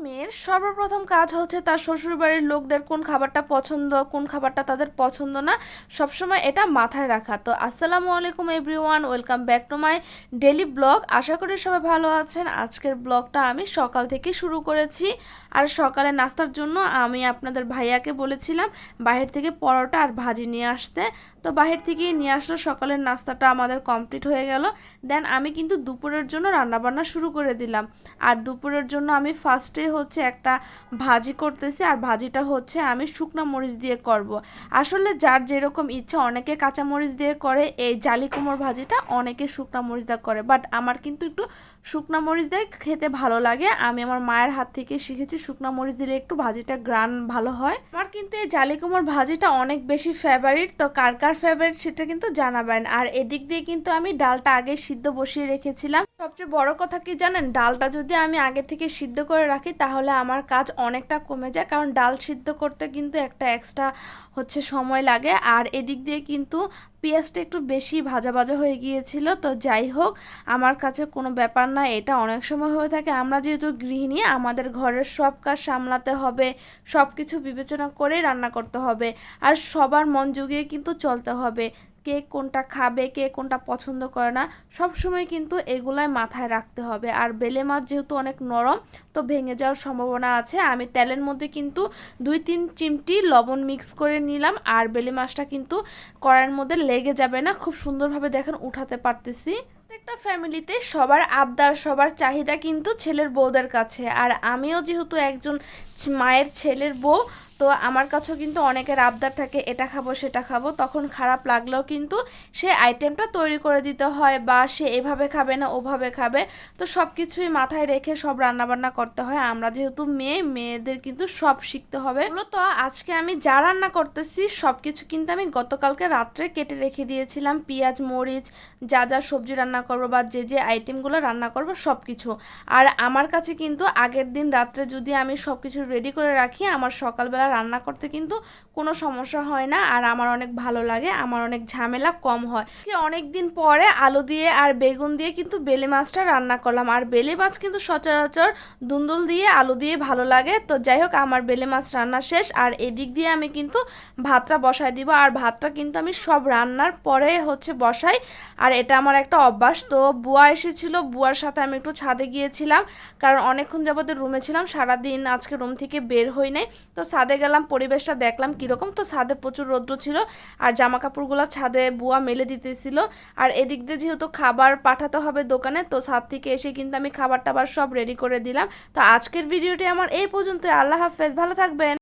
মেয়ের সর্বপ্রথম কাজ হচ্ছে তার শ্বশুরবাড়ির লোকদের কোন খাবারটা পছন্দ, কোন খাবারটা তাদের পছন্দ না, সবসময় এটা মাথায় রাখা। তো আসসালামু আলাইকুম everyone, welcome back to my daily blog. আশা করি সবাই ভালো আছেন। আজকের ব্লগটা আমি সকাল থেকে শুরু করেছি। আর সকালে নাস্তার জন্য আমি আপনাদের ভাইয়াকে বলেছিলাম বাহির থেকে পরোটা আর ভাজি নিয়ে আসতে। তো বাহির থেকেই নিয়ে আসলো, সকালের নাস্তাটা আমাদের কমপ্লিট হয়ে গেল। দেন আমি কিন্তু দুপুরের জন্য রান্নাবান্না শুরু করে দিলাম। আর দুপুরের জন্য আমি ফার্স্টে হচ্ছে একটা ভাজি করতেছি, আর ভাজিটা হচ্ছে আমি শুকনো মরিচ দিয়ে করব। আসলে যার যেরকম ইচ্ছা, অনেকে কাঁচা মরিচ দিয়ে করে এই জালি কুমড়োর ভাজিটা, অনেকে শুকনো মরিচ দিয়ে করে, বাট আমার কিন্তু একটু শুকনো মরিচ দিয়ে খেতে ভালো লাগে। আমি আমার মায়ের হাত থেকে শিখেছি শুকনো মরিচ দিলে একটু ভাজিটা গ্রান ভালো হয়। আমার কিন্তু এই জালি কুমড়োর ভাজিটা অনেক বেশি ফেভারিট। তো কার কার ফেভারিট সেটা কিন্তু জানাবেন। আর এদিক দিয়ে কিন্তু আমি ডালটা আগে সিদ্ধ বসিয়ে রেখেছিলাম। সবচেয়ে বড় কথা কি জানেন, ডালটা যদি আমি আগে থেকে সিদ্ধ করে রাখি তাহলে আমার কাজ অনেকটা কমে যায়, কারণ ডাল সিদ্ধ করতে কিন্তু একটা এক্সট্রা হচ্ছে সময় লাগে। আর এদিক দিয়ে কিন্তু পেঁয়াজটা একটু বেশি ভাজা ভাজা হয়ে গিয়েছিল। তো যাই হোক, আমার কাছে কোনো ব্যাপার না, এটা অনেক সময় হয়ে থাকে। আমরা যেহেতু গৃহিণী, আমাদের ঘরের সব কাজ সামলাতে হবে, সব কিছু বিবেচনা করেই রান্না করতে হবে, আর সবার মন জুগিয়ে কিন্তু চলতে হবে। কে কোনটা খাবে, কে কোনটা পছন্দ করে না, সব সময় কিন্তু এগুলাই মাথায় রাখতে হবে। আর বেলে মাছ যেহেতু অনেক নরম, তো ভেঙে যাওয়ার সম্ভাবনা আছে। আমি তেলের মধ্যে কিন্তু 2-3 চিমটি লবণ মিক্স করে নিলাম, আর বেলে মাছটা কিন্তু কড়াইয়ের মধ্যে লেগে যাবে না, খুব সুন্দরভাবে দেখেন উঠাতে পারতেছি। প্রত্যেকটা ফ্যামিলিতে সবার আবদার, সবার চাহিদা কিন্তু ছেলের বউদের কাছে। আর আমিও যেহেতু একজন মায়ের ছেলের বউ, তো আমার কাছেও কিন্তু অনেকের আবদার থাকে, এটা খাবো সেটা খাবো। তখন খারাপ লাগলেও কিন্তু সে আইটেমটা তৈরি করে দিতে হয়, বা সে এভাবে খাবে না ওভাবে খাবে। তো সব কিছুই মাথায় রেখে সব রান্নাবান্না করতে হয়। আমরা যেহেতু মেয়েদের কিন্তু সব শিখতে হবে। মূলত আজকে আমি যা রান্না করতেছি সব কিছু কিন্তু আমি গতকালকে রাত্রে কেটে রেখে দিয়েছিলাম। পেঁয়াজ মরিচ, যা যা সবজি রান্না করবো বা যে যে আইটেমগুলো রান্না করবো সব কিছু। আর আমার কাছে কিন্তু আগের দিন রাত্রে যদি আমি সব কিছু রেডি করে রাখি, আমার সকালবেলা রান্না করতে কিন্তু কোনো সমস্যা হয় না। আর আমার অনেক ভালো লাগে, আমার অনেক ঝামেলা কম হয়। অনেক দিন পরে আলু দিয়ে আর বেগুন দিয়ে কিন্তু বেলে মাছটা রান্না করলাম। আর বেলে মাছ কিন্তু সচরাচর দুন্দুল দিয়ে আলু দিয়ে ভালো লাগে। তো যাই হোক, আমার বেলে মাছ রান্না শেষ। আর এদিক দিয়ে আমি কিন্তু ভাতটা বসাই দিব। আর ভাতটা কিন্তু আমি সব রান্নার পরে হচ্ছে বসাই। আর এটা আমার একটা অভ্যাস। তো বুয়া এসেছিল, বুয়ার সাথে আমি একটু ছাদে গিয়েছিলাম, কারণ অনেকক্ষণ যাবত রুমে ছিলাম, সারাদিন আজকে রুম থেকে বের হই নাই। তো ছাদে গেলাম, পরিবেশটা দেখলাম কীরকম। তো ছাদে প্রচুর রৌদ্র ছিল, আর জামা কাপড়গুলো ছাদে বুয়া মেলে দিতেছিল। আর এদিক দিয়ে যেহেতু খাবার পাঠাতে হবে দোকানে, তো ছাদ থেকে এসে কিন্তু আমি খাবার টাবার সব রেডি করে দিলাম। তো আজকের ভিডিওটি আমার এই পর্যন্ত। আল্লাহ হাফেজ, ভালো থাকবেন।